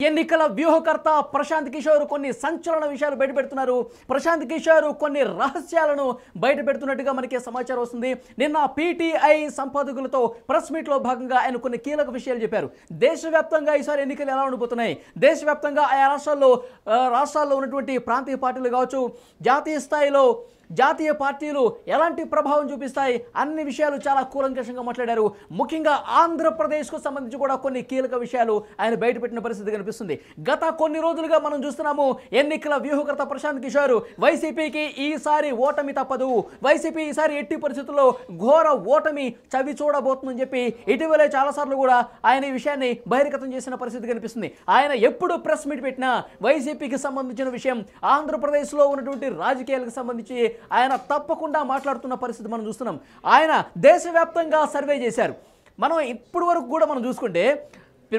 ఎన్నికల వ్యూహకర్త ప్రశాంత్ కిషోర్ కొన్ని సంచలన విషయాలు బయటపెడుతున్నారు. ప్రశాంత్ కిషోర్ కొన్ని రహస్యాలను బయటపెడుతున్నట్టుగా మనకి సమాచారం వస్తుంది. నిన్న పీటీఐ సంపాదకులతో ప్రెస్ మీట్లో భాగంగా ఆయన కొన్ని కీలక విషయాలు చెప్పారు. దేశవ్యాప్తంగా ఈసారి ఎన్నికలు ఎలా ఉండబోతున్నాయి, దేశవ్యాప్తంగా ఆయా రాష్ట్రాల్లో ఉన్నటువంటి ప్రాంతీయ పార్టీలు కావచ్చు, జాతీయ స్థాయిలో జాతీయ పార్టీలు ఎలాంటి ప్రభావం చూపిస్తాయి అన్ని విషయాలు చాలా కూలంకషంగా మాట్లాడారు. ముఖ్యంగా ఆంధ్రప్రదేశ్కు సంబంధించి కూడా కొన్ని కీలక విషయాలు ఆయన బయటపెట్టిన పరిస్థితి కనిపిస్తుంది. గత కొన్ని రోజులుగా మనం చూస్తున్నాము ఎన్నికల వ్యూహకర్త ప్రశాంత్ కిషోర్ వైసీపీకి ఈసారి ఓటమి తప్పదు, వైసీపీ ఈసారి ఎట్టి పరిస్థితుల్లో ఘోర ఓటమి చవి చూడబోతుందని చెప్పి ఇటీవలే చాలాసార్లు కూడా ఆయన ఈ విషయాన్ని బహిర్గతం చేసిన పరిస్థితి కనిపిస్తుంది. ఆయన ఎప్పుడు ప్రెస్ మీట్ పెట్టినా వైసీపీకి సంబంధించిన విషయం, ఆంధ్రప్రదేశ్లో ఉన్నటువంటి రాజకీయాలకు సంబంధించి ఆయన తప్పకుండా మాట్లాడుతున్న పరిస్థితి మనం చూస్తున్నాం. ఆయన దేశవ్యాప్తంగా సర్వే చేశారు. మనం ఇప్పటి వరకు కూడా మనం చూసుకుంటే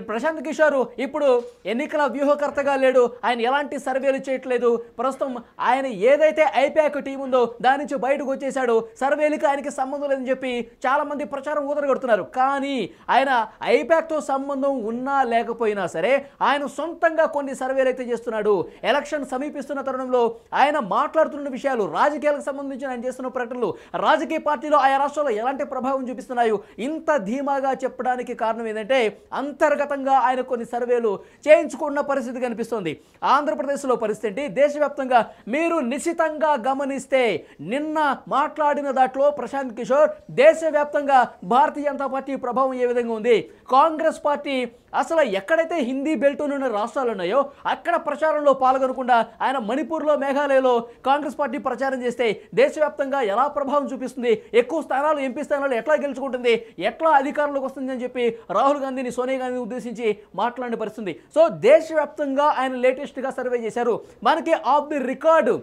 ప్రశాంత్ కిషోర్ ఇప్పుడు ఎన్నికల వ్యూహకర్తగా లేడు, ఆయన ఎలాంటి సర్వేలు చేయట్లేదు. ప్రస్తుతం ఆయన ఏదైతే ఐపాక్ టీం ఉందో దాని నుంచి బయటకు వచ్చేసాడు, సర్వేలకు ఆయనకి సంబంధం లేదని చెప్పి చాలామంది ప్రచారం ఊదరగొడుతున్నారు. కానీ ఆయన ఐపాక్తో సంబంధం ఉన్నా లేకపోయినా సరే ఆయన సొంతంగా కొన్ని సర్వేలు అయితే చేస్తున్నాడు. ఎలక్షన్ సమీపిస్తున్న తరుణంలో ఆయన మాట్లాడుతున్న విషయాలు, రాజకీయాలకు సంబంధించిన ఆయన చేస్తున్న ప్రకటనలు, రాజకీయ పార్టీలో ఆయా రాష్ట్రాల్లో ఎలాంటి ప్రభావం చూపిస్తున్నాయో ఇంత ధీమాగా చెప్పడానికి కారణం ఏంటంటే అంతర్గతంగా ఆయన కొన్ని సర్వేలు చేయించుకున్న పరిస్థితి కనిపిస్తోంది. ఆంధ్రప్రదేశ్లో పరిస్థితి దేశవ్యాప్తంగా మీరు నిశితంగా గమనిస్తే నిన్న మాట్లాడిన దాంట్లో ప్రశాంత్ కిషోర్ దేశవ్యాప్తంగా భారతీయ జనతా పార్టీ ప్రభావం ఏ విధంగా ఉంది, కాంగ్రెస్ పార్టీ అసలు ఎక్కడైతే హిందీ బెల్ట్ ఉన్న రాష్ట్రాలు ఉన్నాయో అక్కడ ప్రచారంలో పాల్గొనకుండా ఆయన మణిపూర్లో, మేఘాలయలో కాంగ్రెస్ పార్టీ ప్రచారం చేస్తే దేశవ్యాప్తంగా ఎలా ప్రభావం చూపిస్తుంది, ఎక్కువ స్థానాలు, ఎంపీ స్థానాలు ఎట్లా గెలుచుకుంటుంది, ఎట్లా అధికారంలోకి వస్తుంది అని చెప్పి రాహుల్ గాంధీని, సోనియా గాంధీని ఉద్దేశించి మాట్లాడిన పరిస్థితి. సో దేశవ్యాప్తంగా ఆయన లేటెస్ట్గా సర్వే చేశారు. మనకి ఆఫ్ ది రికార్డు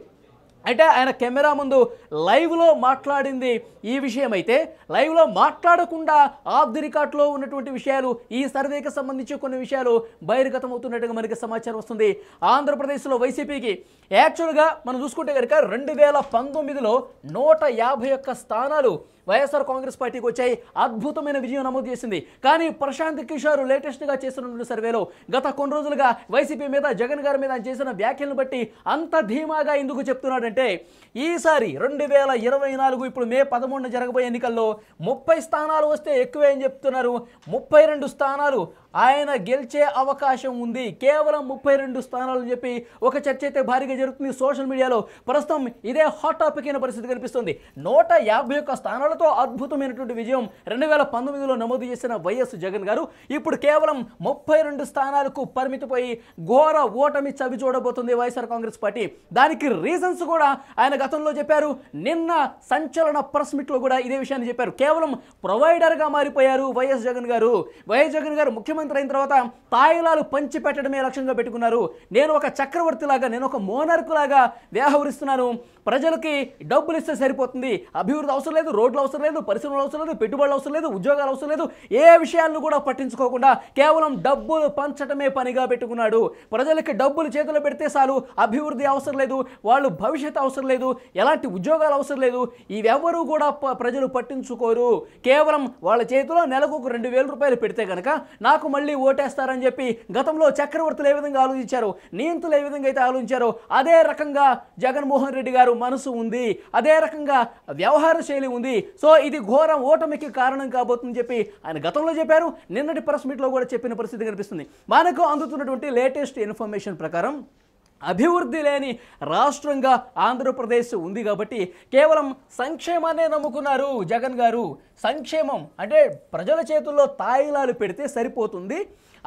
అంటే ఆయన కెమెరా ముందు లైవ్లో మాట్లాడింది ఈ విషయం అయితే, లైవ్లో మాట్లాడకుండా ఆఫ్ ది రికార్డ్లో ఉన్నటువంటి విషయాలు, ఈ సర్వేకి సంబంధించి కొన్ని విషయాలు బహిర్గతం అవుతున్నట్టుగా మనకి సమాచారం వస్తుంది. ఆంధ్రప్రదేశ్లో వైసీపీకి యాక్చువల్గా మనం చూసుకుంటే కనుక 2019లో 151 స్థానాలు వైఎస్ఆర్ కాంగ్రెస్ పార్టీకి వచ్చాయి, అద్భుతమైన విజయం నమోదు చేసింది. కానీ ప్రశాంత్ కిషోర్ లేటెస్ట్గా చేస్తున్న సర్వేలో గత కొన్ని రోజులుగా వైసీపీ మీద, జగన్ గారి మీద ఆయన చేసిన వ్యాఖ్యలను బట్టి అంత ధీమాగా ఎందుకు చెప్తున్నాడంటే ఈసారి 2024 ఇప్పుడు మే 11న జరగబోయే ఎన్నికల్లో 30 స్థానాలు వస్తే ఎక్కువే అని చెప్తున్నారు. 32 స్థానాలు ఆయన గెలిచే అవకాశం ఉంది, కేవలం 32 స్థానాలు అని చెప్పి ఒక చర్చ అయితే భారీగా జరుగుతుంది సోషల్ మీడియాలో. ప్రస్తుతం ఇదే హాట్ టాపిక్ అయిన పరిస్థితి కనిపిస్తుంది. 151 స్థానాలతో అద్భుతమైనటువంటి విజయం 2019లో నమోదు చేసిన వైఎస్ జగన్ గారు ఇప్పుడు కేవలం 32 స్థానాలకు పరిమితిపోయి ఘోర ఓటమి చవి చూడబోతుంది వైఎస్ఆర్ కాంగ్రెస్ పార్టీ. దానికి రీజన్స్ కూడా ఆయన గతంలో చెప్పారు. నిన్న సంచలన ప్రెస్ మీట్లో కూడా ఇదే విషయాన్ని చెప్పారు. కేవలం ప్రొవైడర్గా మారిపోయారు వైఎస్ జగన్ గారు. వైఎస్ జగన్ గారు ముఖ్యమంత్రి అయిన తర్వాత తాయిలాలు పంచి పెట్టడమే లక్ష్యంగా పెట్టుకున్నారు. నేను ఒక చక్రవర్తి లాగా, నేను ఒక మోనర్కు లాగా వ్యవహరిస్తున్నాను, ప్రజలకి డబ్బులు ఇస్తే సరిపోతుంది, అభివృద్ధి అవసరం లేదు, రోడ్లు అవసరం లేదు, పరిశ్రమలు అవసరం లేదు, పెట్టుబడులు అవసరం లేదు, ఉద్యోగాలు అవసరం లేదు, ఏ విషయాలను కూడా పట్టించుకోకుండా కేవలం డబ్బులు పంచడమే పనిగా పెట్టుకున్నాడు. ప్రజలకి డబ్బులు చేతులు పెడితే చాలు, అభివృద్ధి అవసరం లేదు, వాళ్ళు భవిష్యత్తు అవసరం లేదు, ఎలాంటి ఉద్యోగాలు అవసరం లేదు, ఇవెవరూ కూడా ప్రజలు పట్టించుకోరు. కేవలం వాళ్ళ చేతిలో నెలకు ఒక 2,000 రూపాయలు పెడితే కనుక నాకు మళ్ళీ ఓటేస్తారని చెప్పి గతంలో చక్రవర్తులు ఏ విధంగా ఆలోచించారో, నియంతులు ఏ విధంగా అయితే ఆలోచించారో అదే రకంగా జగన్మోహన్ రెడ్డి గారు మనసు ఉంది, అదే రకంగా వ్యవహార శైలి ఉంది. సో ఇది ఘోర ఓటమికి కారణం కాబోతుందని చెప్పి ఆయన గతంలో చెప్పారు. నిన్నటి ప్రెస్ మీట్లో కూడా చెప్పిన పరిస్థితి కనిపిస్తుంది. మనకు అందుతున్నటువంటి లేటెస్ట్ ఇన్ఫర్మేషన్ ప్రకారం అభివృద్ధి లేని రాష్ట్రంగా ఆంధ్రప్రదేశ్ ఉంది కాబట్టి కేవలం సంక్షేమాన్నే నమ్ముకున్నారు జగన్ గారు. సంక్షేమం అంటే ప్రజల చేతుల్లో తాయిలాలు పెడితే సరిపోతుంది,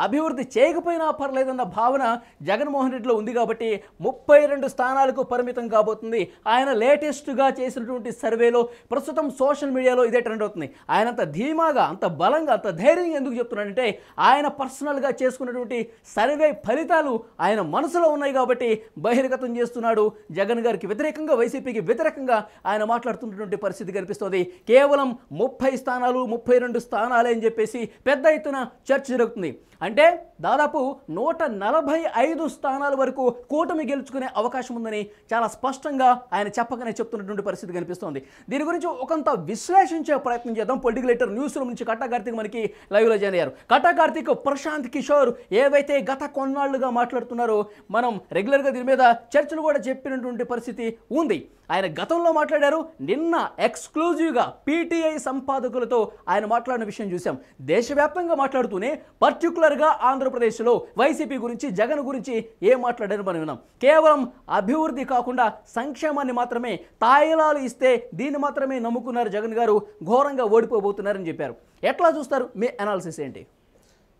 అభివృద్ధి చేయకపోయినా పర్లేదన్న భావన జగన్మోహన్ రెడ్డిలో ఉంది కాబట్టి 32 స్థానాలకు పరిమితం కాబోతుంది. ఆయన లేటెస్ట్గా చేసినటువంటి సర్వేలో ప్రస్తుతం సోషల్ మీడియాలో ఇదే ట్రెండ్ అవుతుంది. ఆయన అంత ధీమాగా, అంత బలంగా, అంత ధైర్యంగా ఎందుకు చెప్తున్నాడంటే ఆయన పర్సనల్గా చేసుకున్నటువంటి సర్వే ఫలితాలు ఆయన మనసులో ఉన్నాయి కాబట్టి బహిర్గతం చేస్తున్నాడు. జగన్ గారికి వ్యతిరేకంగా, వైసీపీకి వ్యతిరేకంగా ఆయన మాట్లాడుతున్నటువంటి పరిస్థితి కనిపిస్తుంది. కేవలం 30 స్థానాలు, 32 స్థానాలే అని చెప్పేసి పెద్ద ఎత్తున చర్చ జరుగుతుంది. అంటే దాదాపు 145 స్థానాల వరకు కూటమి గెలుచుకునే అవకాశం ఉందని చాలా స్పష్టంగా ఆయన చెప్పకనే చెప్తున్నటువంటి పరిస్థితి కనిపిస్తోంది. దీని గురించి ఒకంత విశ్లేషించే ప్రయత్నం చేద్దాం. పొలిటికల్ ఎడిటర్ న్యూస్ రూమ్ నుంచి కట్టా కార్తీక్ మనకి లైవ్లో జాయిన్ అయ్యారు. కట్టా కార్తీక్, ప్రశాంత్ కిషోర్ ఏవైతే గత కొన్నాళ్లుగా మాట్లాడుతున్నారో మనం రెగ్యులర్గా దీని మీద చర్చలు కూడా చెప్పినటువంటి పరిస్థితి ఉంది. ఆయన గతంలో మాట్లాడారు. నిన్న ఎక్స్క్లూజివ్గా పీటీఐ సంపాదకులతో ఆయన మాట్లాడిన విషయం చూసాం. దేశవ్యాప్తంగా మాట్లాడుతూనే పర్టికులర్గా ఆంధ్రప్రదేశ్లో వైసీపీ గురించి, జగన్ గురించి ఏం మాట్లాడారు మనం విన్నాం. కేవలం అభివృద్ధి కాకుండా సంక్షేమాన్ని మాత్రమే తాయిలాలు ఇస్తే దీన్ని మాత్రమే నమ్ముకున్నారు జగన్ గారు, ఘోరంగా ఓడిపోబోతున్నారని చెప్పారు. ఎట్లా చూస్తారు? మీ అనాలిసిస్ ఏంటి?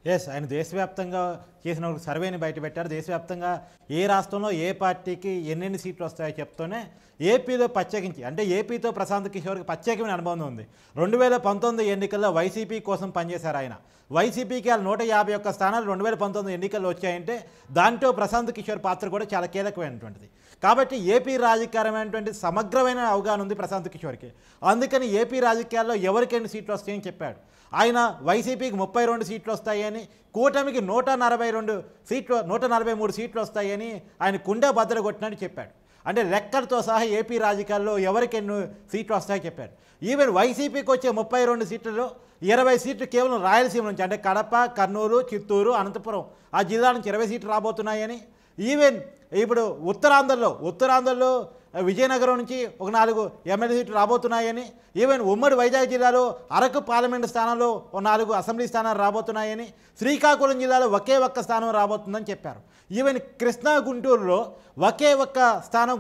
ఎస్, ఆయన దేశవ్యాప్తంగా చేసిన ఒక సర్వేని బయటపెట్టారు. దేశవ్యాప్తంగా ఏ రాష్ట్రంలో ఏ పార్టీకి ఎన్నెన్ని సీట్లు వస్తాయో చెప్తూనే ఏపీలో ప్రత్యేకించి, అంటే ఏపీతో ప్రశాంత్ కిషోర్కి ప్రత్యేకమైన అనుభవం ఉంది. 2019 ఎన్నికల్లో వైసీపీ కోసం పనిచేశారు ఆయన. వైసీపీకి 151 స్థానాలు 2019 ఎన్నికల్లో వచ్చాయంటే దాంట్లో ప్రశాంత్ కిషోర్ పాత్ర కూడా చాలా కీలకమైనటువంటిది. కాబట్టి ఏపీ రాజకీయమైనటువంటి సమగ్రమైన అవగాహన ఉంది ప్రశాంత్ కిషోర్కి. అందుకని ఏపీ రాజకీయాల్లో ఎవరికి ఎన్ని సీట్లు వస్తాయని చెప్పాడు ఆయన. వైసీపీకి 32 సీట్లు వస్తాయని, కూటమికి 143 సీట్లు వస్తాయని ఆయన కుండే బద్దలు కొట్టినట్టు చెప్పాడు. అంటే లెక్కలతో సహా ఏపీ రాజకీయాల్లో ఎవరికి ఎన్ని సీట్లు వస్తాయో చెప్పాడు. ఈవెన్ వైసీపీకి వచ్చే 32 సీట్లలో 20 సీట్లు కేవలం రాయలసీమ నుంచి, అంటే కడప, కర్నూలు, చిత్తూరు, అనంతపురం ఆ జిల్లా నుంచి 20 సీట్లు రాబోతున్నాయని, ఈవెన్ ఇప్పుడు ఉత్తరాంధ్రలో విజయనగరం నుంచి ఒక 4 ఎమ్మెల్యే సీట్లు రాబోతున్నాయని, ఈవెన్ ఉమ్మడి వైజాగ్ జిల్లాలో అరకు పార్లమెంటు స్థానంలో 4 అసెంబ్లీ స్థానాలు రాబోతున్నాయని, శ్రీకాకుళం జిల్లాలో ఒకే ఒక్క స్థానం రాబోతుందని చెప్పారు. ఈవెన్ కృష్ణా, గుంటూరులో ఒకే ఒక్క స్థానం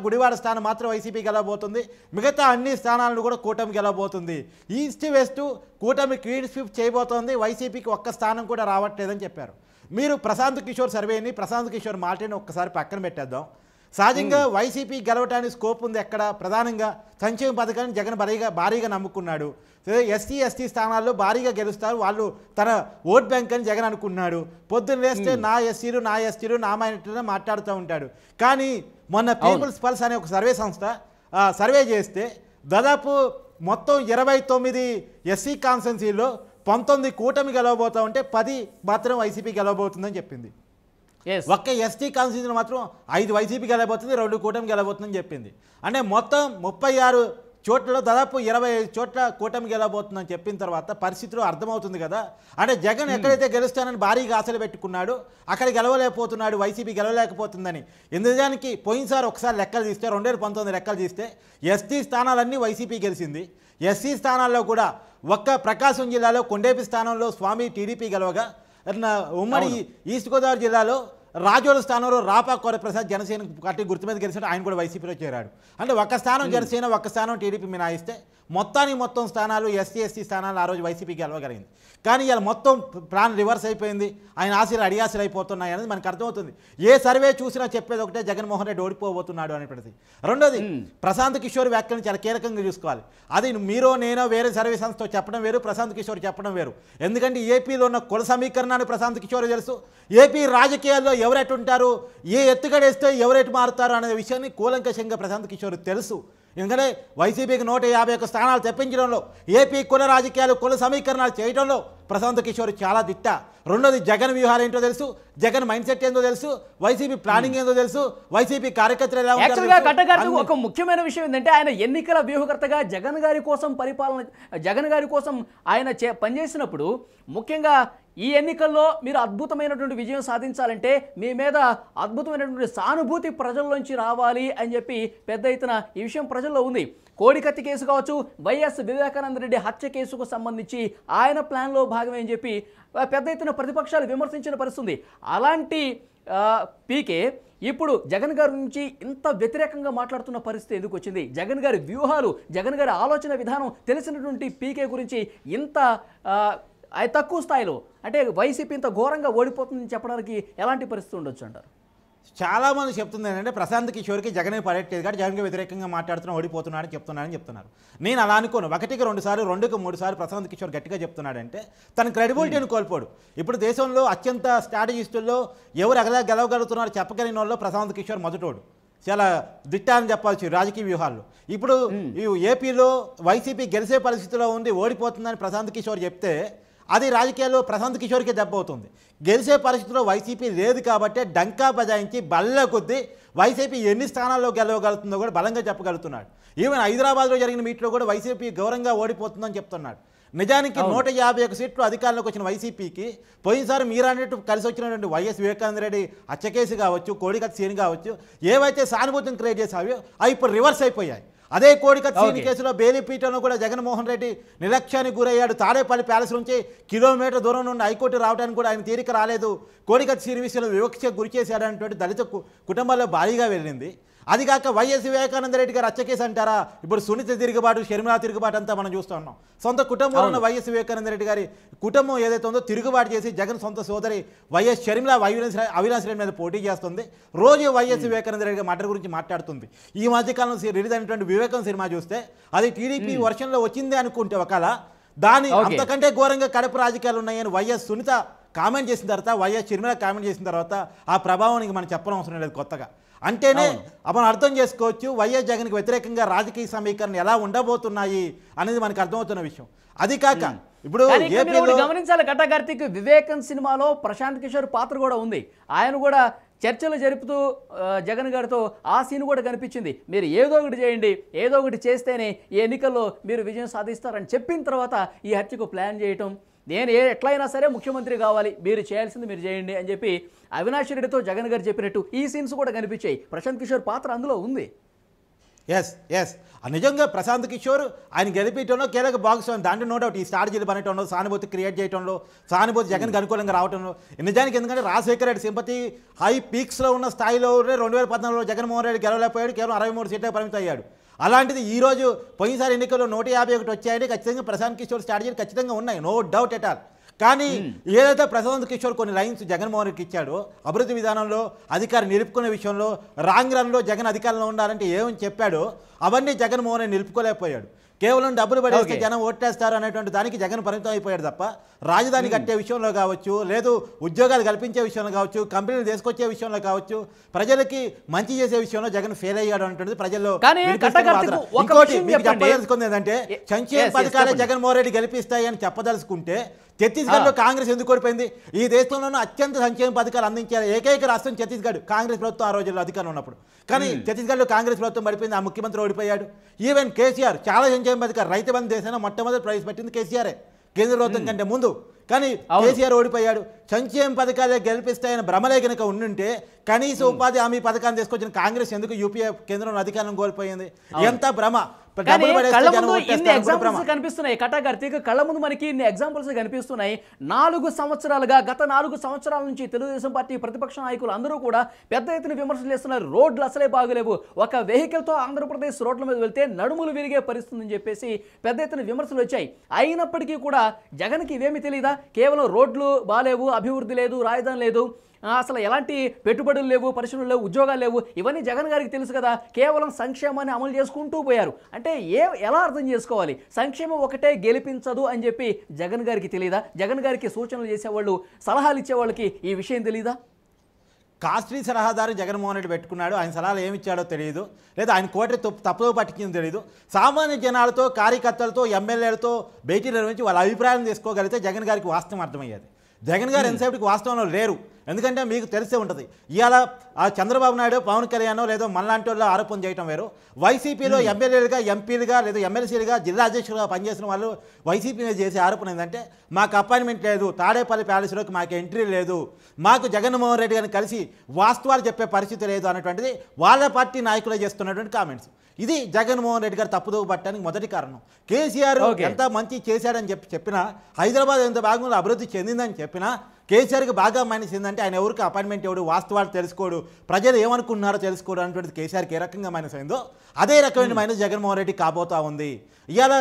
గుడివాడ స్థానం మాత్రం వైసీపీ గెలవబోతుంది. మిగతా అన్ని స్థానాలను కూడా కూటమి గెలవబోతుంది. ఈస్ట్ వెస్ట్ కూటమి క్లీన్ స్వీప్ చేయబోతోంది. వైసీపీకి ఒక్క స్థానం కూడా రావట్లేదని చెప్పారు. మీరు ప్రశాంత్ కిషోర్ సర్వేని, ప్రశాంత్ కిషోర్ మాటని ఒక్కసారి పక్కన పెట్టేద్దాం. సహజంగా వైసీపీ గెలవడానికి స్కోప్ ఉంది. ఎక్కడ? ప్రధానంగా సంక్షేమ పథకాన్ని జగన్ భారీగా నమ్ముకున్నాడు. ఎస్సీ స్థానాల్లో భారీగా గెలుస్తారు వాళ్ళు, తన ఓట్ బ్యాంక్ అని జగన్ అనుకున్నాడు. పొద్దున్న లేస్తే నా ఎస్సీలు నా మైనారిటీలు మాట్లాడుతూ ఉంటాడు. కానీ మొన్న పీపుల్స్ పల్స్ అనే ఒక సర్వే సంస్థ సర్వే చేస్తే దాదాపు మొత్తం 29 ఎస్సీ కాన్స్టిట్యున్సీల్లో 19 కూటమి గెలవబోతా ఉంటే 10 మాత్రం వైసీపీ గెలవబోతుందని చెప్పింది. ఒక్క ఎస్టీ కాన్స్టిట్యూన్సీలో మాత్రం 5 వైసీపీ గెలవబోతుంది, 2 కూటమి గెలవబోతుందని చెప్పింది. అంటే మొత్తం 36 చోట్లలో దాదాపు 25 చోట్ల కూటమి గెలవబోతుందని చెప్పిన తర్వాత పరిస్థితులు అర్థమవుతుంది కదా. అంటే జగన్ ఎక్కడైతే గెలుస్తానని భారీగా ఆశలు పెట్టుకున్నాడు అక్కడ గెలవలేకపోతున్నాడు, వైసీపీ గెలవలేకపోతుందని. ఎందుకు పోయినసారి ఒకసారి లెక్కలు తీస్తే 2019 లెక్కలు తీస్తే ఎస్టీ స్థానాలన్నీ వైసీపీ గెలిచింది. ఎస్సీ స్థానాల్లో కూడా ఒక్క ప్రకాశం జిల్లాలో కొండేపి స్థానంలో స్వామి టీడీపీ గెలవగా, ఉమ్మడి ఈస్ట్ గోదావరి జిల్లాలో రాజోల స్థానంలో రాపాకోర ప్రసాద్ జనసేన పార్టీ గుర్తు మీద గెలిచాడు, ఆయన కూడా వైసీపీలో చేరాడు. అంటే ఒక్క స్థానం జనసేన, ఒక్క స్థానం టీడీపీ మినాయిస్తే మొత్తం స్థానాలు ఎస్సీ స్థానాలు ఆ రోజు వైసీపీ గెలవగలిగింది. కానీ ఇలా మొత్తం ప్లాన్ రివర్స్ అయిపోయింది. ఆయన ఆశలు అడియాసలు అయిపోతున్నాయి అనేది మనకు అర్థమవుతుంది. ఏ సర్వే చూసినా చెప్పేది ఒకటే, జగన్మోహన్ రెడ్డి ఓడిపోబోతున్నాడు అనేటువంటిది. రెండోది, ప్రశాంత్ కిషోర్ వ్యాఖ్యలను చాలా కీలకంగా చూసుకోవాలి. అది మీరో నేనో వేరే సర్వే సంస్థ చెప్పడం వేరు, ప్రశాంత్ కిషోర్ చెప్పడం వేరు. ఎందుకంటే ఏపీలో ఉన్న కుల సమీకరణాన్ని ప్రశాంత్ కిషోర్ తెలుసు. ఏపీ రాజకీయాల్లో ఎవరెటు ఉంటారు, ఏ ఎత్తుగడేస్తే ఎవరెటు మారుతారు అనే విషయాన్ని కూలంకషంగా ప్రశాంత్ కిషోర్ తెలుసు. ఎందుకంటే వైసీపీకి 151 స్థానాలు తెప్పించడంలో, ఏపీ కుల రాజకీయాలు, కుల సమీకరణాలు చేయడంలో ప్రశాంత్ కిషోర్ చాలా దిట్ట. రెండోది, జగన్ వ్యూహాలు ఏంటో తెలుసు, జగన్ మైండ్ సెట్ ఏందో తెలుసు, వైసీపీ ప్లానింగ్ ఏందో తెలుసు, వైసీపీ కార్యకర్తలు ఎలా ఉంటారు. ఒక ముఖ్యమైన విషయం ఏంటంటే ఆయన ఎన్నికల వ్యూహకర్తగా జగన్ గారి కోసం ఆయన పనిచేసినప్పుడు ముఖ్యంగా ఈ ఎన్నికల్లో మీరు అద్భుతమైనటువంటి విజయం సాధించాలంటే మీ మీద అద్భుతమైనటువంటి సానుభూతి ప్రజల్లోంచి రావాలి అని చెప్పి పెద్ద ఎత్తున ఈ విషయం ప్రజల్లో ఉంది. కోడికత్తి కేసు కావచ్చు, వైఎస్ వివేకానంద రెడ్డి హత్య కేసుకు సంబంధించి ఆయన ప్లాన్లో భాగమే అని చెప్పి పెద్ద ఎత్తున ప్రతిపక్షాలు విమర్శించిన పరిస్థితి. అలాంటి పీకే ఇప్పుడు జగన్ గారి నుంచి ఇంత వ్యతిరేకంగా మాట్లాడుతున్న పరిస్థితి ఎందుకు వచ్చింది? జగన్ గారి వ్యూహాలు, జగన్ గారి ఆలోచన విధానం తెలిసినటువంటి పీకే గురించి ఇంత తక్కువ స్థాయిలో, అంటే వైసీపీ ఇంత ఘోరంగా ఓడిపోతుందని చెప్పడానికి ఎలాంటి పరిస్థితి ఉండొచ్చు అంటారు? చాలామంది చెప్తుంది ఏంటంటే ప్రశాంత్ కిషోర్కి జగనే పడట్లేదు కానీ జగన్కి వ్యతిరేకంగా మాట్లాడుతున్నా ఓడిపోతున్నాడని చెప్తున్నారు. నేను అలా అనుకోను. 1కి 2 సార్లు 2కి 3 సార్లు ప్రశాంత్ కిషోర్ గట్టిగా చెప్తున్నాడంటే తన క్రెడిబిలిటీని కోల్పోడు. ఇప్పుడు దేశంలో అత్యంత స్ట్రాటజిస్టుల్లో ఎవరు ఎగలా గెలవగలుగుతున్నారో చెప్పగలిగిన వాళ్ళు ప్రశాంత్ కిషోర్ మొదటోడు. చాలా దిట్ట అని చెప్పాల్సి రాజకీయ వ్యూహాల్లో. ఇప్పుడు ఏపీలో వైసీపీ గెలిచే పరిస్థితిలో ఉంది, ఓడిపోతుందని ప్రశాంత్ కిషోర్ చెప్తే అది రాజకీయాల్లో ప్రశాంత్ కిషోర్కే దెబ్బ అవుతుంది. గెలిచే పరిస్థితిలో వైసీపీ లేదు కాబట్టి డంకా బజాయించి బల్ల కొద్దీ వైసీపీ ఎన్ని స్థానాల్లో గెలవగలుగుతుందో కూడా బలంగా చెప్పగలుగుతున్నాడు. ఈవెన్ హైదరాబాద్లో జరిగిన మీట్లో కూడా వైసీపీ ఘోరంగా ఓడిపోతుందని చెప్తున్నాడు. నిజానికి 151 సీట్లు అధికారంలోకి వచ్చిన వైసీపీకి పోయినసారి మీరన్నట్టు కలిసి వచ్చినటువంటి వైఎస్ వివేకానంద రెడ్డి హత్యకేసు కావచ్చు, కోడికత్తి సీన్ కావచ్చు, ఏవైతే సానుభూతిని క్రియేట్ చేసావో అవి ఇప్పుడు రివర్స్ అయిపోయాయి. అదే కోడికత్తి సీన్ కేసులో బేలీపీఠంలో కూడా జగన్మోహన్ రెడ్డి నిర్లక్ష్యానికి గురయ్యాడు. తాడేపల్లి ప్యాలెస్ నుంచి కిలోమీటర్ దూరం నుండి హైకోర్టు రావడానికి కూడా ఆయన తీరిక రాలేదు. కోడికత్తి సీన్ విషయంలో వివక్ష గురి చేశాడనేటువంటి దళిత కుటుంబాల్లో భారీగా వెళ్ళింది. అది కాక వైఎస్ వివేకానంద రెడ్డి గారు హత్యకేసు అంటారా, ఇప్పుడు సునీత తిరుగుబాటు, షర్మిలా తిరుగుబాటు అంతా మనం చూస్తూ ఉన్నాం. సొంత కుటుంబంలో ఉన్న వైఎస్ వివేకానంద రెడ్డి గారి కుటుంబం ఏదైతే ఉందో తిరుగుబాటు చేసి జగన్ సొంత సోదరి వైఎస్ షర్మిలా అవినాష్ రెడ్డి మీద పోటీ చేస్తుంది. రోజు వైఎస్ వివేకానంద రెడ్డి గారి మర్డర్ గురించి మాట్లాడుతుంది. ఈ మధ్యకాలంలో రిలీజ్ అయినటువంటి వివేకం సినిమా చూస్తే అది టీడీపీ వర్షన్లో వచ్చింది అనుకుంటే ఒకవేళ దాని అంతకంటే ఘోరంగా కడప రాజకీయాలు ఉన్నాయని వైఎస్ సునీత కామెంట్ చేసిన తర్వాత, వైఎస్ షర్మిల కామెంట్ చేసిన తర్వాత ఆ ప్రభావానికి మనం చెప్పనవసరం లేదు కొత్తగా. అంటేనే మనం అర్థం చేసుకోవచ్చు వైఎస్ జగన్కి వ్యతిరేకంగా రాజకీయ సమీకరణ ఎలా ఉండబోతున్నాయి అనేది మనకు అర్థమవుతున్న విషయం. అది కాక ఇప్పుడు గమనించాలి, కట్టా కార్తీక్, వివేకం సినిమాలో ప్రశాంత్ కిషోర్ పాత్ర కూడా ఉంది. ఆయన కూడా చర్చలు జరుపుతూ జగన్ గారితో ఆ సీన్ కూడా కనిపించింది. మీరు ఏదో ఒకటి చేయండి, ఏదో ఒకటి చేస్తేనే ఈ ఎన్నికల్లో మీరు విజయం సాధిస్తారని చెప్పిన తర్వాత ఈ హత్యకు ప్లాన్ చేయటం, నేను ఎట్లయినా సరే ముఖ్యమంత్రి కావాలి, మీరు చేయాల్సింది మీరు చేయండి అని చెప్పి అవినాష్ రెడ్డితో జగన్ గారు చెప్పినట్టు ఈ సీన్స్ కూడా కనిపించాయి. ప్రశాంత్ కిషోర్ పాత్ర అందులో ఉంది. ఎస్ నిజంగా ప్రశాంత్ కిషోర్ ఆయన గెలిపించడంలో కీలక భాగస్వామి, దాంట్లో నో డౌట్. ఈ స్ట్రాటజీలు పనటంలో, సానుభూతి క్రియేట్ చేయడంలో, సానుభూతి జగన్కి అనుకూలంగా రావడంలో నిజానికి. ఎందుకంటే రాజశేఖర రెడ్డి సింపతి హై పీక్స్లో ఉన్న స్థాయిలో 2014లో జగన్మోహన్ రెడ్డి గెలవలేకపోయాడు, కేవలం 63 సీట్లకు పరిమితం అయ్యాడు. అలాంటిది ఈరోజు పోయినసారి ఎన్నికల్లో 151 వచ్చాయని ఖచ్చితంగా ప్రశాంత్ కిషోర్ స్ట్రాటజీలు ఖచ్చితంగా ఉన్నాయి, నో డౌట్ ఎట్ ఆల్. కానీ ఏదైతే ప్రశాంత్ కిషోర్ కొన్ని లైన్స్ జగన్మోహన్ రెడ్డికి ఇచ్చాడో, అభివృద్ధి విధానంలో అధికారం నిలుపుకునే విషయంలో, రాంగ్ రన్లో జగన్ అధికారంలో ఉండాలంటే ఏమని చెప్పాడో అవన్నీ జగన్మోహన్ రెడ్డి నిలుపుకోలేకపోయాడు. కేవలం డబ్బులు పడేస్తే జనం ఓట్లేస్తారు అనేటువంటి దానికి జగన్ పరిమితం అయిపోయాడు తప్ప రాజధాని కట్టే విషయంలో కావచ్చు, లేదు ఉద్యోగాలు కల్పించే విషయంలో కావచ్చు, కంపెనీలు తీసుకొచ్చే విషయంలో కావచ్చు, ప్రజలకి మంచి చేసే విషయంలో జగన్ ఫెయిల్ అయ్యాడు అనేటువంటిది ప్రజల్లో. ఇంకోటి మీకు చెప్పదలుచుకుంది ఏంటంటే, సంక్షేమ పథకాలే జగన్మోహన్ రెడ్డి గెలిపిస్తాయి అని చెప్పదలుచుకుంటే ఛత్తీస్గఢ్లో కాంగ్రెస్ ఎందుకు ఓడిపోయింది? ఈ దేశంలోనూ అత్యంత సంక్షేమ పథకాలు అందించారు ఏకైక రాష్ట్రం ఛత్తీస్గఢ్, కాంగ్రెస్ ప్రభుత్వం ఆ రోజుల్లో అధికారంలో ఉన్నప్పుడు. కానీ ఛత్తీస్గఢ్లో కాంగ్రెస్ ప్రభుత్వం పడిపోయింది, ఆ ముఖ్యమంత్రి ఓడిపోయాడు. ఈవెన్ కేసీఆర్ చాలా సంక్షేమ పథకాలు, రైతు బంధు దేశంలో మొట్టమొదటి ప్రవేశపెట్టింది కేసీఆరే, కేంద్ర ప్రభుత్వం కంటే ముందు. కానీ కేసీఆర్ ఓడిపోయాడు. సంక్షేమ పథకాలే గెలిపిస్తాయని భ్రమలే కనుక ఉండుంటే కనీస ఉపాధి హామీ పథకాన్ని తీసుకొచ్చిన కాంగ్రెస్ ఎందుకు యూపీఏ కేంద్రంలో అధికారం కోల్పోయింది? ఎంత భ్రమ! కనిపిస్తున్నాయి కట్టా కార్తీక్, కళ్ళ ముందు మనకి ఇన్ని ఎగ్జాంపుల్స్ కనిపిస్తున్నాయి. 4 సంవత్సరాలుగా, గత 4 సంవత్సరాల నుంచి తెలుగుదేశం పార్టీ ప్రతిపక్ష నాయకులు అందరూ కూడా పెద్ద ఎత్తున విమర్శలు చేస్తున్నారు. రోడ్లు అసలే బాగలేవు, ఒక వెహికల్తో ఆంధ్రప్రదేశ్ రోడ్ల మీద వెళ్తే నడుములు విరిగే పరిస్థితి అని చెప్పేసి పెద్ద ఎత్తున విమర్శలు వచ్చాయి. అయినప్పటికీ కూడా జగన్కి ఇవేమీ తెలియదా? కేవలం రోడ్లు బాలేవు, అభివృద్ధి లేదు, రాజధాని లేదు, అసలు ఎలాంటి పెట్టుబడులు లేవు, పరిశ్రమలు లేవు, ఉద్యోగాలు లేవు, ఇవన్నీ జగన్ గారికి తెలుసు కదా. కేవలం సంక్షేమాన్ని అమలు చేసుకుంటూ పోయారు. అంటే ఎలా అర్థం చేసుకోవాలి? సంక్షేమం ఒకటే గెలిపించదు అని చెప్పి జగన్ గారికి తెలియదా? జగన్ గారికి సూచనలు చేసేవాళ్ళు, సలహాలు ఇచ్చేవాళ్ళకి ఈ విషయం తెలియదా? కాస్ట్లీ సలహాదారు జగన్మోహన్ రెడ్డి పెట్టుకున్నాడు, ఆయన సలహాలు ఏమిచ్చాడో తెలియదు, లేదా ఆయన కోటరి తప్పుదో పట్టించిందో తెలియదు. సామాన్య జనాలతో, కార్యకర్తలతో, ఎమ్మెల్యేలతో భేటీ నిర్వహించి వాళ్ళ అభిప్రాయం తీసుకోగలిగితే జగన్ గారికి వాస్తవం అర్థమయ్యేది. జగన్ గారు ఎంతసేపటికి వాస్తవంలో లేరు. ఎందుకంటే మీకు తెలిసే ఉంటుంది, ఇవాళ ఆ చంద్రబాబు నాయుడు, పవన్ కళ్యాణ్ లేదో మనలాంటి వాళ్ళు ఆరోపణ చేయడం వేరు. వైసీపీలో ఎమ్మెల్యేలుగా, ఎంపీలుగా, లేదా ఎమ్మెల్సీలుగా, జిల్లా అధ్యక్షులుగా పనిచేసిన వాళ్ళు వైసీపీ మీద చేసే ఆరోపణ ఏంటంటే, మాకు అపాయింట్మెంట్ లేదు, తాడేపల్లి ప్యాలెస్లోకి మాకు ఎంట్రీ లేదు, మాకు జగన్మోహన్ రెడ్డి గారిని కలిసి వాస్తవాలు చెప్పే పరిస్థితి లేదు అనేటువంటిది వాళ్ళ పార్టీ నాయకులే చేస్తున్నటువంటి కామెంట్స్. ఇది జగన్మోహన్ రెడ్డి గారు తప్పుదోవ పట్టడానికి మొదటి కారణం. కేసీఆర్ ఎంత మంచి చేశాడని చెప్పినా, హైదరాబాద్ ఎంత భాగంలో అభివృద్ధి చెందిందని చెప్పినా, కేసీఆర్కి బాగా మైనస్ ఏంటంటే ఆయన ఎవరికి అపాయింట్మెంట్ ఇవ్వడు, వాస్తవాలు తెలుసుకోడు, ప్రజలు ఏమనుకున్నారో తెలుసుకోడు అనేటువంటిది కేసీఆర్కి ఏ రకంగా మైనస్ అయిందో అదే రకమైన మైనస్ జగన్మోహన్ రెడ్డి కాబోతా ఉంది. ఇవాళ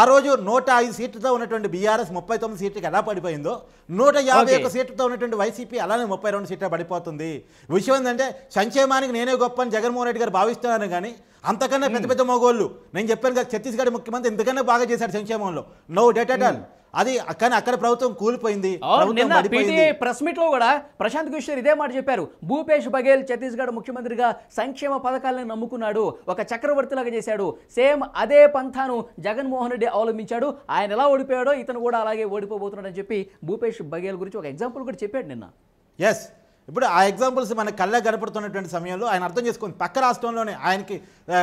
ఆ రోజు 105 సీట్లతో ఉన్నటువంటి బీఆర్ఎస్ 39 సీట్లకి ఎలా పడిపోయిందో, 151 సీట్లతో ఉన్నటువంటి వైసీపీ అలానే 32 సీట్ల పడిపోతుంది. విషయం ఏంటంటే, సంక్షేమానికి నేనే గొప్ప అని జగన్మోహన్ రెడ్డి గారు భావిస్తున్నాను కానీ అంతకన్నా పెద్ద పెద్ద మగోళ్ళు, నేను చెప్పాను కదా ఛత్తీస్గఢ్ ముఖ్యమంత్రి ఇంతకన్నా బాగా చేశాడు సంక్షేమంలో, నో డెట్ అట్ ఆల్. అది కానీ అక్కడ ప్రభుత్వం కూలిపోయింది, ప్రభుత్వం నిన్న పడిపోయింది. పీటీఐ ప్రెస్ మీట్ లో కూడా ప్రశాంత్ కిషోర్ ఇదే మాట చెప్పారు. భూపేష్ బఘేల్ ఛత్తీస్గఢ్ ముఖ్యమంత్రిగా సంక్షేమ పథకాలను నమ్ముకున్నాడు, ఒక చక్రవర్తిలాగా చేశాడు. సేమ్ అదే పంథాను జగన్మోహన్ రెడ్డి అవలంబించాడు. ఆయన ఎలా ఓడిపోయాడో ఇతను కూడా అలాగే ఓడిపోబోతున్నాడు అని చెప్పి భూపేష్ బఘేల్ గురించి ఒక ఎగ్జాంపుల్ కూడా చెప్పాడు నిన్న. ఎస్, ఇప్పుడు ఆ ఎగ్జాంపుల్స్ మన కళ్ళకు కనపడుతున్నటువంటి సమయంలో ఆయన అర్థం చేసుకుంది. పక్క రాష్ట్రంలోనే ఆయనకి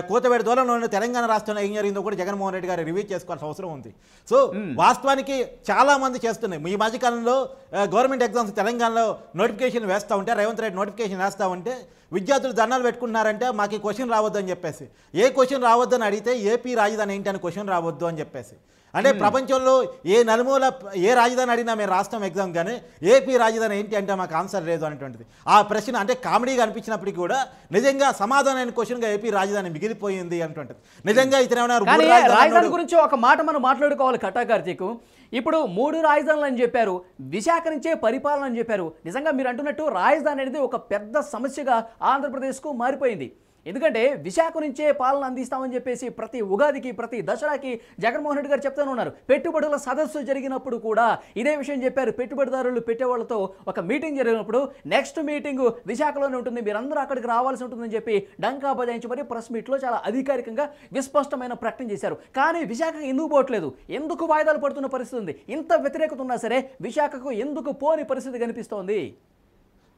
కోతవేడి దూరంలోనే తెలంగాణ రాష్ట్రంలో ఏం జరిగిందో కూడా జగన్మోహన్ రెడ్డి గారు రివ్యూ చేసుకోవాల్సిన అవసరం ఉంది. సో వాస్తవానికి చాలా మంది చేస్తున్నాయి. ఈ మధ్యకాలంలో గవర్నమెంట్ ఎగ్జామ్స్ తెలంగాణలో నోటిఫికేషన్ వేస్తూ ఉంటే, రేవంత్ రెడ్డి నోటిఫికేషన్ వేస్తూ ఉంటే విద్యార్థులు ధర్నాలు పెట్టుకున్నారంటే మాకు ఈ క్వశ్చన్ రావద్దు అని చెప్పేసి. ఏ క్వశ్చన్ రావద్దు అని అడిగితే ఏపీ రాజధాని ఏంటి అని క్వశ్చన్ రావద్దు అని చెప్పేసి. అంటే ప్రపంచంలో ఏ నలుమూల ఏ రాజధాని అడిగినా మేము రాష్ట్రం ఎగ్జామ్ కానీ ఏపీ రాజధాని ఏంటి అంటే మాకు ఆన్సర్ లేదు అనేటువంటిది. ఆ ప్రశ్న అంటే కామెడీగా అనిపించినప్పటికీ కూడా నిజంగా సమాధానమైన క్వశ్చన్గా ఏపీ రాజధాని మిగిలిపోయింది అనేటువంటిది. నిజంగా ఇతను రాజధాని గురించి ఒక మాట మనం మాట్లాడుకోవాలి కట్టా కార్తీక్. ఇప్పుడు 3 రాజధానులు అని చెప్పారు, విశాఖ నుంచే పరిపాలన అని చెప్పారు. నిజంగా మీరు అంటున్నట్టు రాజధాని అనేది ఒక పెద్ద సమస్యగా ఆంధ్రప్రదేశ్కు మారిపోయింది. ఎందుకంటే విశాఖ నుంచే పాలన అందిస్తామని చెప్పేసి ప్రతి ఉగాదికి ప్రతి దసరాకి జగన్మోహన్ రెడ్డి గారు చెప్తూనే ఉన్నారు. పెట్టుబడుల సదస్సు జరిగినప్పుడు కూడా ఇదే విషయం చెప్పారు. పెట్టుబడిదారులు పెట్టేవాళ్ళతో ఒక మీటింగ్ జరిగినప్పుడు నెక్స్ట్ మీటింగ్ విశాఖలోనే ఉంటుంది, మీరందరూ అక్కడికి రావాల్సి ఉంటుందని చెప్పి డంకా బజాయించి మరి ప్రెస్ మీట్లో చాలా అధికారికంగా విస్పష్టమైన ప్రకటన చేశారు. కానీ విశాఖకు ఎందుకు పోవట్లేదు, ఎందుకు వాయిదాలు పడుతున్న పరిస్థితి ఉంది? ఇంత వ్యతిరేకత ఉన్నా సరే విశాఖకు ఎందుకు పోని పరిస్థితి కనిపిస్తోంది?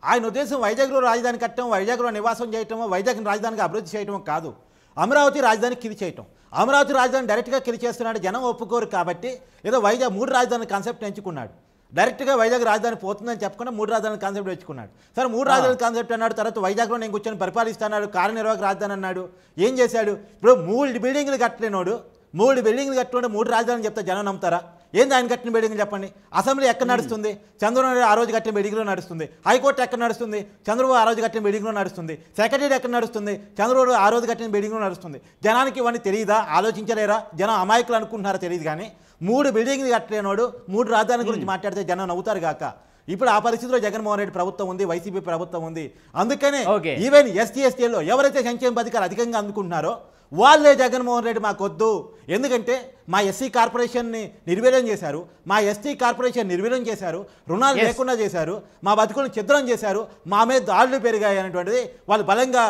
ఆయన ఉద్దేశం వైజాగ్లో రాజధాని కట్టడం, వైజాగ్లో నివాసం చేయటమో, వైజాగ్ని రాజధానిగా అభివృద్ధి చేయటమో కాదు, అమరావతి రాజధాని కిలి చేయటం. అమరావతి రాజధాని డైరెక్ట్గా కిలి చేస్తున్నాడు, జనం ఒప్పుకోరు కాబట్టి ఏదో వైజాగ్ 3 రాజధాని కాన్సెప్ట్ ఎంచుకున్నాడు. డైరెక్ట్గా వైజాగ్ రాజధాని పోతుందని చెప్పకుండా 3 రాజధాని కాన్సెప్ట్ ఎంచుకున్నాడు. సరే 3 రాజధాని కాన్సెప్ట్ అన్నాడు, తర్వాత వైజాగ్లో నేను కూర్చొని పరిపాలిస్తున్నాడు, కార్యనిర్వాహక రాజధాని అన్నాడు. ఏం చేశాడు? ఇప్పుడు 3 బిల్డింగ్లు కట్టలేనోడు 3 బిల్డింగ్లు కట్టుకుంటే 3 రాజధానులు చెప్తే జనం నమ్ముతారా? ఏంది ఆయన కట్టిన బిల్డింగ్ చెప్పండి. అసెంబ్లీ ఎక్కడ నడుస్తుంది? చంద్రబాబు నాయుడు ఆ రోజు కట్టిన బిల్డింగ్లో నడుస్తుంది. హైకోర్టు ఎక్కడ నడుస్తుంది? చంద్రబాబు ఆ రోజు కట్టిన బిల్డింగ్లో నడుస్తుంది. సెక్రటరీ ఎక్కడ నడుస్తుంది? చంద్రబాబు ఆ రోజు కట్టిన బిల్డింగ్లో నడుస్తుంది. జనానికి ఇవన్నీ తెలియదా? ఆలోచించలేరా? జనం అమాయకులు అనుకుంటున్నారా? తెలియదు. కానీ 3 బిల్డింగ్లు కట్టలేనోడు 3 రాజధాని గురించి మాట్లాడితే జనం నవ్వుతారు కాక. ఇప్పుడు ఆ పరిస్థితిలో జగన్మోహన్ రెడ్డి ప్రభుత్వం ఉంది, వైసీపీ ప్రభుత్వం ఉంది. అందుకనే ఈవెన్ ఎస్టీ ఎస్టీలో ఎవరైతే సంక్షేమ పథకాలు అధికంగా అందుకుంటున్నారో వాళ్ళే జగన్మోహన్ రెడ్డి మాకొద్దు, ఎందుకంటే మా ఎస్సీ కార్పొరేషన్ని నిర్వీర్యం చేశారు, మా ఎస్టీ కార్పొరేషన్ నిర్వీర్యం చేశారు, రుణాలు లేకుండా చేశారు, మా బతుకులను ఛిద్రం చేశారు, మా మీద దాడులు పెరిగాయి అనేటువంటిది వాళ్ళు బలంగా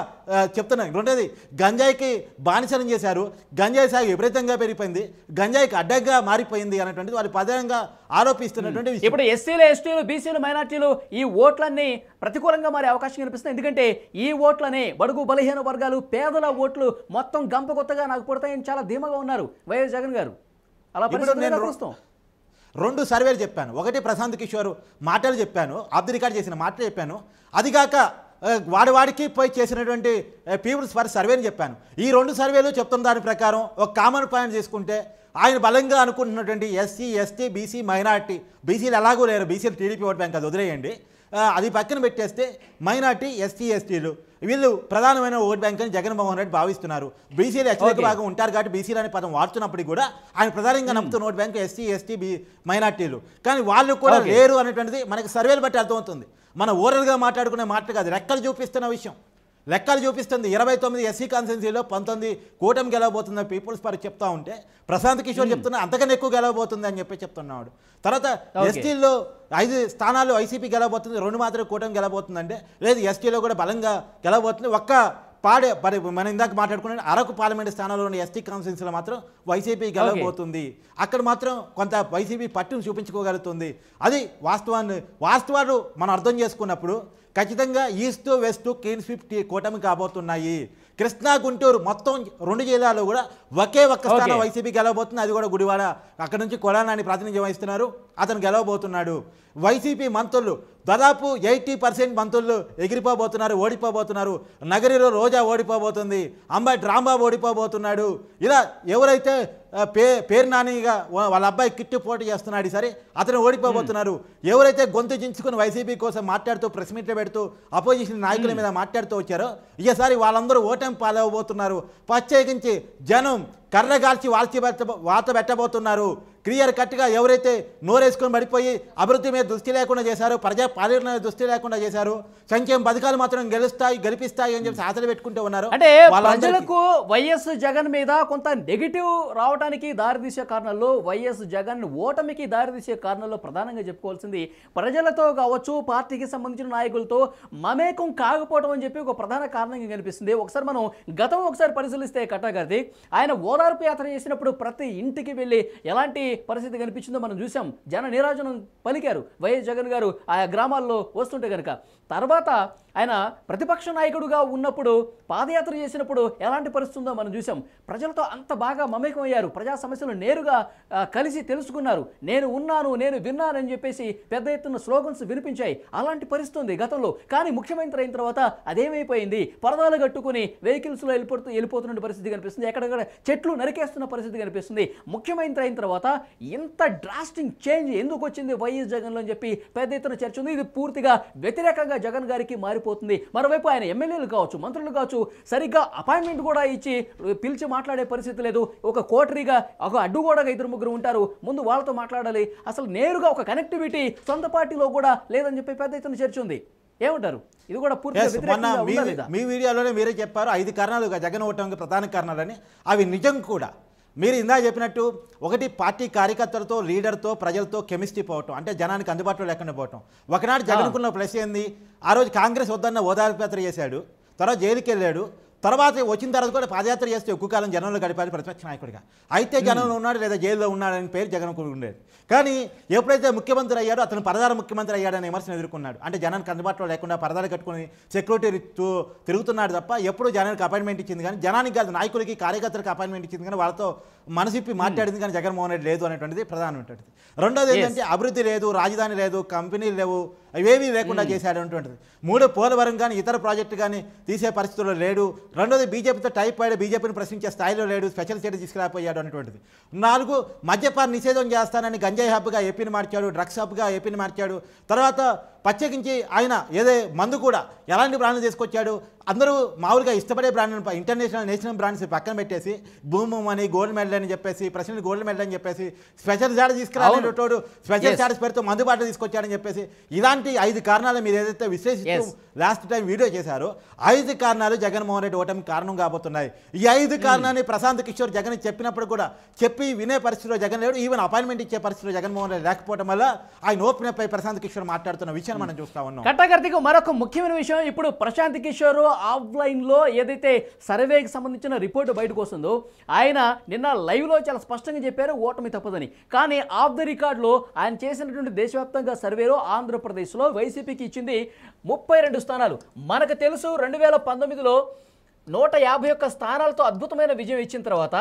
చెప్తున్నారు. రెండోది గంజాయికి బానిసనం చేశారు, గంజాయి సాగు విపరీతంగా పెరిగిపోయింది, గంజాయికి అడ్డంగా మారిపోయింది అనేటువంటిది వాళ్ళు పదంగా ఆరోపిస్తున్నటువంటి విషయం. ఇప్పుడు ఎస్సీలు ఎస్టీలు బీసీలు మైనార్టీలు ఈ ఓట్లన్నీ ప్రతికూలంగా మారే అవకాశం కనిపిస్తుంది. ఎందుకంటే ఈ ఓట్లనే బడుగు బలహీన వర్గాలు పేదల ఓట్లు మొత్తం గంప కొత్తగా నాకు పుడతాయని చాలా ధీమాగా ఉన్నారు వైఎస్ జగన్ గారు. అలా నేను 2 సర్వేలు చెప్పాను. ఒకటి ప్రశాంత్ కిషోర్ మాటలు చెప్పాను, ఆఫ్ ది రికార్డ్ చేసిన మాటలు చెప్పాను. అదిగాక వాడికి పోయి చేసినటువంటి పీపుల్స్ ఫర్ సర్వేని చెప్పాను. ఈ 2 సర్వేలు చెప్తున్న దాని ప్రకారం ఒక కామన్ పాయింట్ తీసుకుంటే ఆయన బలంగా అనుకుంటున్నటువంటి ఎస్సీ ఎస్టీ బీసీ మైనార్టీ, బీసీలు ఎలాగూ లేరు, బీసీలు టీడీపీ ఓట్ బ్యాంక్ అది వదిలేయండి, అది పక్కన పెట్టేస్తే మైనార్టీ ఎస్టీ ఎస్టీలు వీళ్ళు ప్రధానమైన ఓట్ బ్యాంక్ అని జగన్మోహన్ రెడ్డి భావిస్తున్నారు. బీసీలు అత్యధిక భాగం ఉంటారు కాబట్టి బీసీలు అనే పదం వాడుతున్నప్పటికీ కూడా ఆయన ప్రధానంగా నమ్ముతున్న ఓట్ బ్యాంక్ ఎస్సీ ఎస్టీ మైనార్టీలు. కానీ వాళ్ళు కూడా లేరు అనేటువంటిది మనకి సర్వేలు బట్టి అర్థమవుతుంది. మన ఓరల్గా మాట్లాడుకునే మాట కాదు, లెక్కలు చూపిస్తున్న విషయం. లెక్కలు చూపిస్తుంది 29 ఎస్సీ కాన్స్టిట్యున్సీలో 19 కూటమి గెలవబోతుందని పీపుల్స్ పార్టీ చెప్తా ఉంటే ప్రశాంత్ కిషోర్ చెప్తున్నా అంతకన్నా ఎక్కువ గెలవబోతుంది అని చెప్పి చెప్తున్నాడు. తర్వాత ఎస్టీల్లో 5 స్థానాలు వైసీపీ గెలవబోతుంది, 2 మాత్రం కూటమి గెలవబోతుందంటే లేదు, ఎస్టీలో కూడా బలంగా గెలవబోతుంది. ఒక్క మనం ఇందాక మాట్లాడుకున్న అరకు పార్లమెంట్ స్థానంలో ఉన్న ఎస్టీ కాన్స్టిట్యున్సీలో మాత్రం వైసీపీ గెలవబోతుంది. అక్కడ మాత్రం కొంత వైసీపీ పట్టును చూపించుకోగలుగుతుంది. అది వాస్తవాలు మనం అర్థం చేసుకున్నప్పుడు ఖచ్చితంగా ఈస్ట్ వెస్ట్ క్లీన్ స్వీప్ కూటమి కాబోతున్నాయి. కృష్ణా గుంటూరు మొత్తం 2 జిల్లాలో కూడా ఒకే ఒక్క స్థానం వైసీపీ గెలవబోతుంది, అది కూడా గుడివాడ. అక్కడ నుంచి కొడానాని ప్రాతినిధ్యం వహిస్తున్నారు, అతను గెలవబోతున్నాడు. వైసీపీ మంత్రులు దాదాపు 80% మంత్రులు ఎగిరిపోబోతున్నారు, ఓడిపోబోతున్నారు. నగరిలో రోజా ఓడిపోబోతుంది, అంబటి రాంబాబు ఓడిపోబోతున్నాడు. ఇలా ఎవరైతే పేరు నానిగా వాళ్ళ అబ్బాయి కిట్టు పోటీ చేస్తున్నాడు సరే అతను ఓడిపోబోతున్నారు. ఎవరైతే గొంతు చించుకుని వైసీపీ కోసం మాట్లాడుతూ ప్రెస్ మీట్లు పెడుతూ అపోజిషన్ నాయకుల మీద మాట్లాడుతూ వచ్చారో ఈసారి వాళ్ళందరూ ఓటమి పాలవబోతున్నారు. ప్రత్యేకించి జనం కర్రగాల్చి వాత పెట్టబోతున్నారు. క్లియర్ కట్గా ఎవరైతే నోరేసుకొని పడిపోయి అభివృద్ధి మీద దృష్టి లేకుండా చేశారు, ప్రజా పాలన మీద దృష్టి లేకుండా చేశారు, సంక్షేమ పథకాలు మాత్రం గెలిపిస్తాయి అని చెప్పి ఆశలు పెట్టుకుంటూ ఉన్నారు. అంటే ప్రజలకు వైఎస్ జగన్ మీద కొంత నెగిటివ్ రావడానికి దారితీసే కారణాల్లో, వైఎస్ జగన్ ఓటమికి దారితీసే కారణాల్లో ప్రధానంగా చెప్పుకోవాల్సింది ప్రజలతో కావచ్చు, పార్టీకి సంబంధించిన నాయకులతో మమేకం కాకపోవడం అని చెప్పి ఒక ప్రధాన కారణంగా కనిపిస్తుంది. ఒకసారి మనం గతం పరిశీలిస్తే కట్టాగారిది ఆయన ఓదార్పు యాత్ర చేసినప్పుడు ప్రతి ఇంటికి వెళ్ళి ఎలాంటి పరిస్థితి కనిపించిందో మనం చూసాం. జన నీరాజనం పలికారు వైఎస్ జగన్ గారు ఆయా గ్రామాల్లో వస్తుంటే కనుక. తర్వాత ఆయన ప్రతిపక్ష నాయకుడుగా ఉన్నప్పుడు పాదయాత్ర చేసినప్పుడు ఎలాంటి పరిస్థితి ఉందో మనం చూసాం. ప్రజలతో అంత బాగా మమేకం అయ్యారు, ప్రజా సమస్యలు నేరుగా కలిసి తెలుసుకున్నారు. నేను ఉన్నాను, నేను విన్నానని చెప్పేసి పెద్ద ఎత్తున స్లోగన్స్ వినిపించాయి. అలాంటి పరిస్థితి ఉంది గతంలో. కానీ ముఖ్యమంత్రి అయిన తర్వాత అదేమైపోయింది, పరదాలు కట్టుకుని వెహికల్స్లో వెళ్ళిపోతున్న పరిస్థితి కనిపిస్తుంది, ఎక్కడెక్కడ చెట్లు నరికేస్తున్న పరిస్థితి కనిపిస్తుంది. ముఖ్యమంత్రి అయిన తర్వాత ఇంత డ్రాస్టింగ్ చేంజ్ ఎందుకు వచ్చింది వైఎస్ జగన్లో అని చెప్పి పెద్ద ఎత్తున చర్చ ఉంది. ఇది పూర్తిగా వ్యతిరేకంగా జగన్ గారికి మారిపోతుంది. మరోవైపు ఆయన ఎమ్మెల్యేలు కావచ్చు, మంత్రులు కావచ్చు, సరిగ్గా అపాయింట్మెంట్ కూడా ఇచ్చి పిలిచి మాట్లాడే పరిస్థితి లేదు. ఒక కోటరీగా ఒక అడ్డుగోడగా 2-3 ఉంటారు, ముందు వాళ్ళతో మాట్లాడాలి. అసలు నేరుగా ఒక కనెక్టివిటీ సొంత పార్టీలో కూడా లేదని చెప్పి పెద్ద ఎత్తున చర్చ ఉంది. ఏమంటారు? ఇది కూడా పూర్తిగా మీ వీడియోలోనే మీరే చెప్పారు 5 కారణాలు జగన్ ఓటమికి ప్రధాన కారణాలని. అవి నిజం కూడా. మీరు ఇందాక చెప్పినట్టు, ఒకటి పార్టీ కార్యకర్తలతో, లీడర్తో, ప్రజలతో కెమిస్ట్రీ పోవటం, అంటే జనానికి అందుబాటులో లేకుండా పోవటం. ఒకనాడు జగన్కున్న ప్లస్ ఏంది, ఆ రోజు కాంగ్రెస్ వద్దన్న ఓదార్పు యాత్ర చేశాడు, తర్వాత జైలుకి వెళ్ళాడు, తర్వాత వచ్చిన తర్వాత కూడా పాదయాత్ర చేస్తే ఎక్కువ కాలం జనంలో గడిపారు ప్రతిపక్ష నాయకుడిగా. అయితే జనంలో ఉన్నాడు లేదా జైల్లో ఉన్నాడని పేరు జగన్ ఉండేది. కానీ ఎప్పుడైతే ముఖ్యమంత్రి అయ్యాడో అతను పరదాల ముఖ్యమంత్రి అయ్యాడని విమర్శను ఎదుర్కొన్నాడు. అంటే జనానికి అందుబాటులో లేకుండా పరదాలు కట్టుకుని సెక్యూరిటీ తిరుగుతున్నాడు తప్ప ఎప్పుడు జనానికి అపాయింట్మెంట్ ఇచ్చింది కానీ, జనానికి కాదు నాయకులకి కార్యకర్తలకు అపాయింట్మెంట్ ఇచ్చింది కానీ, వాళ్ళతో మనసిప్పి మాట్లాడింది కానీ జగన్మోహన్ రెడ్డి లేదు అనేటువంటిది ప్రధానమైనటువంటిది. రెండోది ఏంటంటే అభివృద్ధి లేదు, రాజధాని లేదు, కంపెనీలు లేవు, అవేమీ లేకుండా చేశాడు అనేటువంటిది. 3 పోలవరం కానీ ఇతర ప్రాజెక్టు కానీ తీసే పరిస్థితుల్లో లేడు. రెండోది బీజేపీతో టైప్ అయ్యాడు, బీజేపీని ప్రశ్నించే స్థాయిలో లేడు, స్పెషల్ స్టేటస్ తీసుకురాపోయాడు అనేటువంటిది. 4 మద్యపాన నిషేధం చేస్తానని గంజాయి హబ్గా ఏపీని మార్చాడు, డ్రగ్స్ హబ్గా ఏపీని మార్చాడు. తర్వాత ప్రత్యేకించి ఆయన ఏదే మందు కూడా ఎలాంటి బ్రాండ్లు తీసుకొచ్చాడు, అందరూ మామూలుగా ఇష్టపడే బ్రాండ్లను ఇంటర్నేషనల్ నేషనల్ బ్రాండ్స్ పక్కన పెట్టేసి భూమి అని గోల్డ్ మెడల్ అని చెప్పేసి, ప్రెసిడెంట్ గోల్డ్ మెడల్ అని చెప్పేసి, స్పెషల్ స్టాటస్ తీసుకురాలేటోడు స్పెషల్ స్టాటస్ పేరుతో మందు బాటలు తీసుకొచ్చాడని చెప్పేసి, ఇలాంటి 5 కారణాలు మీరు ఏదైతే విశ్లేషిస్తూ లాస్ట్ టైం వీడియో చేశారో 5 కారణాలు జగన్మోహన్ రెడ్డి ఓటమి కారణం కాబోతున్నాయి. ఈ 5 కారణాన్ని ప్రశాంత్ కిషోర్ జగన్ చెప్పినప్పుడు కూడా చెప్పి వినే పరిస్థితిలో జగన్ లేడు. ఈవెన్ అపాయింట్మెంట్ ఇచ్చే పరిస్థితిలో జగన్మోహన్ రెడ్డి లేకపోవడం వల్ల ఆయన ఓపెన్ పై ప్రశాంత్ కిషోర్ మాట్లాడుతున్న విషయం మనం చూస్తా ఉన్నాం. కట్టకర్తికి మరొక ముఖ్యమైన విషయం, ఇప్పుడు ప్రశాంత్ కిషోర్ ఆఫ్లైన్ లో ఏదైతే సర్వేకి సంబంధించిన రిపోర్టు బయటకు వస్తుందో, ఆయన నిన్న లైవ్ లో చాలా స్పష్టంగా చెప్పారు ఓటమి తప్పదని. కానీ ఆఫ్ ద రికార్డ్ లో ఆయన చేసినటువంటి దేశవ్యాప్తంగా సర్వేలో ఆంధ్రప్రదేశ్ లో వైసీపీకి ఇచ్చింది 32 స్థానాలు. మనకు తెలుసు 2019లో 151 స్థానాలతో అద్భుతమైన విజయం ఇచ్చిన తర్వాత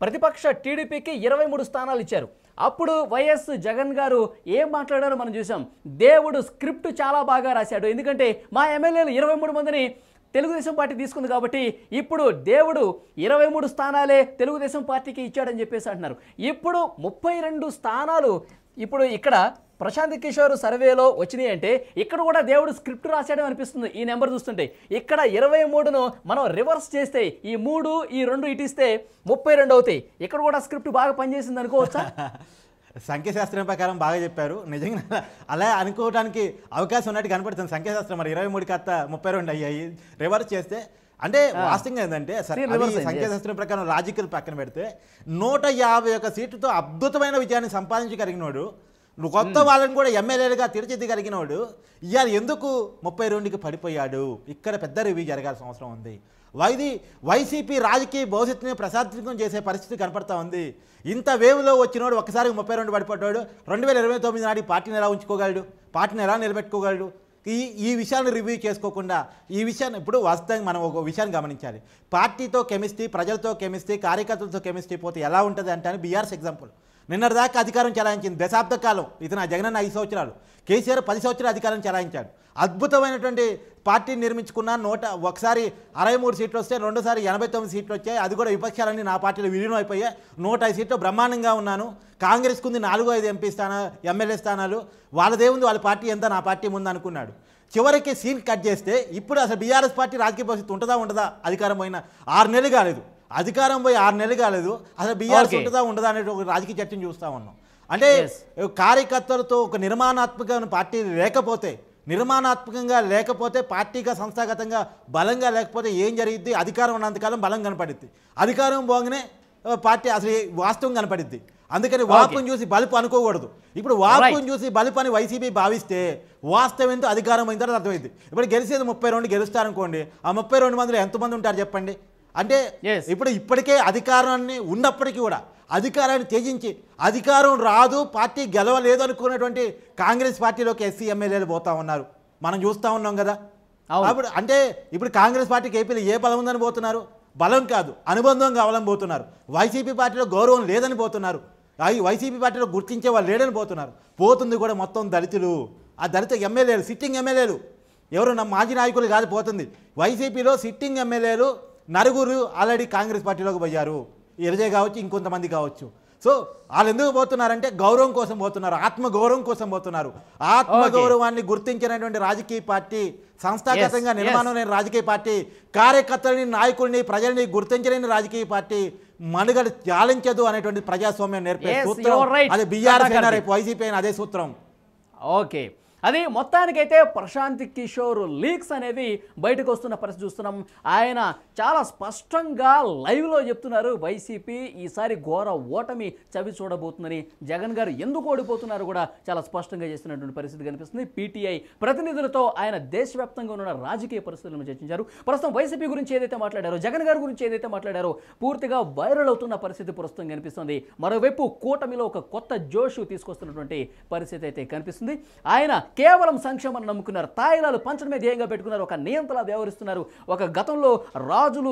ప్రతిపక్ష టీడీపీకి 23 స్థానాలు ఇచ్చారు. అప్పుడు వైఎస్ జగన్ గారు ఏం మాట్లాడారో మనం చూసాం. దేవుడు స్క్రిప్ట్ చాలా బాగా రాశాడు, ఎందుకంటే మా ఎమ్మెల్యేలు 23 మందిని తెలుగుదేశం పార్టీ తీసుకుంది కాబట్టి ఇప్పుడు దేవుడు 23 స్థానాలే తెలుగుదేశం పార్టీకి ఇచ్చాడని చెప్పేసి అంటున్నారు. ఇప్పుడు 32 స్థానాలు ఇప్పుడు ఇక్కడ ప్రశాంత్ కిషోర్ సర్వేలో వచ్చినాయి అంటే ఇక్కడ కూడా దేవుడు స్క్రిప్ట్ రాశాడని అనిపిస్తుంది. ఈ నెంబర్ చూస్తుంటే ఇక్కడ 23ను మనం రివర్స్ చేస్తే ఈ 3 ఈ 2 ఇటు ఇస్తే 32 అవుతాయి. ఇక్కడ కూడా స్క్రిప్ట్ బాగా పనిచేసింది అనుకోవచ్చా? సంఖ్యాశాస్త్రం ప్రకారం బాగా చెప్పారు. నిజంగా అలా అనుకోవడానికి అవకాశం ఉన్నట్టు కనపడుతుంది. సంఖ్యాశాస్త్రం మరి 23 కాస్త 32 అయ్యాయి రివర్స్ చేస్తే. అంటే వాస్తవంగా ఏంటంటే సంఖ్యాశాస్త్రం ప్రకారం లాజికల్ పక్కన పెడితే 151 సీట్లతో అద్భుతమైన విజయాన్ని సంపాదించగలిగినోడు, కొత్త వాళ్ళని కూడా ఎమ్మెల్యేలుగా తీర్చిదిద్దగలిగినోడు ఇవాళ ఎందుకు 32కి పడిపోయాడు? ఇక్కడ పెద్ద రివ్యూ జరగాల్సిన అవసరం ఉంది. వైసీపీ రాజకీయ భవిష్యత్తుని ప్రశాంతం చేసే పరిస్థితి కనపడతా ఉంది. ఇంత వేవ్లో వచ్చినోడు ఒక్కసారికి 32 పడిపోతాడు. 2029 నాటి పార్టీని ఎలా ఉంచుకోగలడు, పార్టీని ఎలా నిలబెట్టుకోగలడు? ఈ విషయాన్ని రివ్యూ చేసుకోకుండా ఈ విషయాన్ని ఇప్పుడు వాస్తవంగా మనం ఒక విషయాన్ని గమనించాలి. పార్టీతో కెమిస్ట్రీ, ప్రజలతో కెమిస్ట్రీ, కార్యకర్తలతో కెమిస్ట్రీ పోతే ఎలా ఉంటుంది అంటే బీఆర్ఎస్ ఎగ్జాంపుల్. నిన్నటిదాకా అధికారం చెలాయించింది, దశాబ్ద కాలం. ఇది నా జగనన్న 5 సంవత్సరాలు, కేసీఆర్ 10 సంవత్సరాలు అధికారం చెలాయించాడు. అద్భుతమైనటువంటి పార్టీని నిర్మించుకున్న ఒకసారి 63 సీట్లు వస్తే రెండోసారి 89 సీట్లు వచ్చాయి. అది కూడా విపక్షాలన్నీ నా పార్టీలో విలీనం అయిపోయాయి. 105 సీట్లు బ్రహ్మాండంగా ఉన్నాను. కాంగ్రెస్కు ఉంది 4-5 ఎమ్మెల్యే స్థానాలు. వాళ్ళదేముంది, వాళ్ళ పార్టీ ఎంత, నా పార్టీ ముందు అనుకున్నాడు. చివరికి సీన్ కట్ చేస్తే ఇప్పుడు అసలు బీఆర్ఎస్ పార్టీ రాజకీయ భవిష్యత్తు ఉంటుందా ఉండదా? అధికారం పోయిన 6 నెలలు కాలేదు. అధికారం పోయి 6 నెలలు కాలేదు, అసలు బీఆర్ఎస్ Okay. ఉంటుందా ఉండదా అనే ఒక రాజకీయ చర్చను చూస్తూ ఉన్నాం. అంటే Yes. కార్యకర్తలతో ఒక నిర్మాణాత్మకమైన పార్టీ నిర్మాణాత్మకంగా లేకపోతే పార్టీగా సంస్థాగతంగా బలంగా లేకపోతే ఏం జరిగిద్ది? అధికారం ఉన్నంతకాలం బలం కనపడిద్ది, అధికారం పోగానే పార్టీ అసలు వాస్తవం కనపడిద్ది. అందుకని వాపుని చూసి బలుపు అనుకోకూడదు. ఇప్పుడు వాపుని చూసి బలుపు అని వైసీపీ భావిస్తే వాస్తవం ఏంటో అధికారం అయిన తర్వాత అర్థమైంది. ఇప్పుడు గెలిచేది 32 గెలుస్తారనుకోండి, ఆ 32 మందిలో ఎంతమంది ఉంటారు చెప్పండి? అంటే ఇప్పటికే అధికారాన్ని ఉన్నప్పటికీ కూడా అధికారాన్ని త్యజించి అధికారం రాదు, పార్టీ గెలవలేదు అనుకున్నటువంటి కాంగ్రెస్ పార్టీలోకి ఎస్సీ ఎమ్మెల్యేలు పోతా ఉన్నారు, మనం చూస్తూ ఉన్నాం కదా. అప్పుడు అంటే ఇప్పుడు కాంగ్రెస్ పార్టీకి ఏపీలో ఏ బలం ఉందని పోతున్నారు? బలం కాదు, అనుబంధం కావాలని పోతున్నారు. వైసీపీ పార్టీలో గౌరవం లేదని పోతున్నారు, వైసీపీ పార్టీలో గుర్తించే వాళ్ళు లేడని పోతున్నారు. పోతుంది కూడా మొత్తం దళితులు, ఆ దళిత ఎమ్మెల్యేలు, సిట్టింగ్ ఎమ్మెల్యేలు, ఎవరు నా మాజీ నాయకులు కాదు పోతుంది. వైసీపీలో సిట్టింగ్ ఎమ్మెల్యేలు నలుగురు ఆల్రెడీ కాంగ్రెస్ పార్టీలోకి పోయారు, ఎరజే కావచ్చు, ఇంకొంతమంది కావచ్చు. సో వాళ్ళు ఎందుకు పోతున్నారంటే గౌరవం కోసం పోతున్నారు, ఆత్మగౌరవం కోసం పోతున్నారు. ఆత్మగౌరవాన్ని గుర్తించినటువంటి రాజకీయ పార్టీ, సంస్థాగతంగా నిర్మాణం లేని రాజకీయ పార్టీ, కార్యకర్తలని, నాయకుల్ని, ప్రజల్ని గుర్తించలేని రాజకీయ పార్టీ మనుగడ చాలించదు అనేటువంటి ప్రజాస్వామ్యం నేర్పే సూత్రం అది బీఆర్ఎస్ అయినా రేపు వైసీపీ అయినా అదే సూత్రం. ఓకే, అది మొత్తానికైతే ప్రశాంత్ కిషోర్ లీక్స్ అనేవి బయటకు వస్తున్న పరిస్థితి చూస్తున్నాం. ఆయన చాలా స్పష్టంగా లైవ్లో చెప్తున్నారు వైసీపీ ఈసారి ఘోర ఓటమి చవి చూడబోతుందని. జగన్ గారు ఎందుకు ఓడిపోతున్నారు కూడా చాలా స్పష్టంగా చేస్తున్నటువంటి పరిస్థితి కనిపిస్తుంది. పీటీఐ ప్రతినిధులతో ఆయన దేశవ్యాప్తంగా ఉన్న రాజకీయ పరిస్థితులను చర్చించారు. ప్రస్తుతం వైసీపీ గురించి ఏదైతే మాట్లాడారో, జగన్ గారి గురించి ఏదైతే మాట్లాడారో పూర్తిగా వైరల్ అవుతున్న పరిస్థితి ప్రస్తుతం కనిపిస్తుంది. మరోవైపు కూటమిలో ఒక కొత్త జోషు తీసుకొస్తున్నటువంటి పరిస్థితి అయితే కనిపిస్తుంది. ఆయన కేవలం సంక్షేమాన్ని నమ్ముకున్నారు, తాయిలాలు పంచడమే ధ్యేయంగా పెట్టుకున్నారు, ఒక నియంతలా వ్యవహరిస్తున్నారు. ఒక గతంలో రాజులు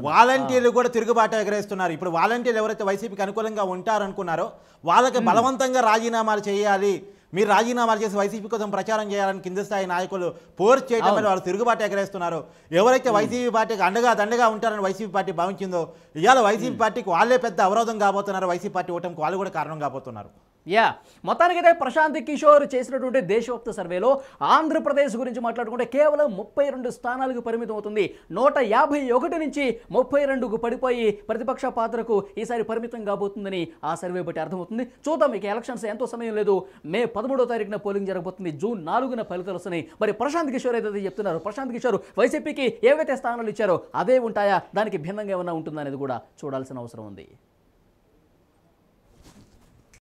వాలంటీర్లు కూడా తిరుగుబాటు ఎగరేస్తున్నారు. ఇప్పుడు వాలంటీర్లు ఎవరైతే వైసీపీకి అనుకూలంగా ఉంటారనుకున్నారో వాళ్ళకి బలవంతంగా రాజీనామాలు చేయాలి, మీరు రాజీనామాలు చేసి వైసీపీ కోసం ప్రచారం చేయాలని కింద స్థాయి నాయకులు ఫోర్స్ చేయడం వల్ల వాళ్ళు తిరుగుబాటు ఎగరేస్తున్నారు. ఎవరైతే వైసీపీ పార్టీకి దండగా ఉంటారని వైసీపీ పార్టీ భావించిందో ఇవాళ వైసీపీ పార్టీకి వాళ్ళే పెద్ద అవరోధం కాబోతున్నారు, వైసీపీ పార్టీ ఓటమికి వాళ్ళు కూడా కారణం కాబోతున్నారు. మొత్తానికైతే ప్రశాంత్ కిషోర్ చేసినటువంటి దేశవ్యాప్త సర్వేలో ఆంధ్రప్రదేశ్ గురించి మాట్లాడుకుంటే కేవలం 32 స్థానాలకు పరిమితం అవుతుంది. 151 నుంచి 32కు పడిపోయి ప్రతిపక్ష పాత్రకు ఈసారి పరిమితం కాబోతుందని ఆ సర్వే బట్టి అర్థమవుతుంది. చూద్దాం, ఇక ఎలక్షన్స్ ఎంతో సమయం లేదు. మే 13వ తారీఖున పోలింగ్ జరగబోతుంది, జూన్ 4న ఫలితాలు వస్తున్నాయి. మరి ప్రశాంత్ కిషోర్ ఏదైతే చెప్తున్నారు, ప్రశాంత్ కిషోర్ వైసీపీకి ఏవైతే స్థానాలు ఇచ్చారో అదే ఉంటాయా, దానికి భిన్నంగా ఏమైనా ఉంటుందా అనేది కూడా చూడాల్సిన అవసరం ఉంది.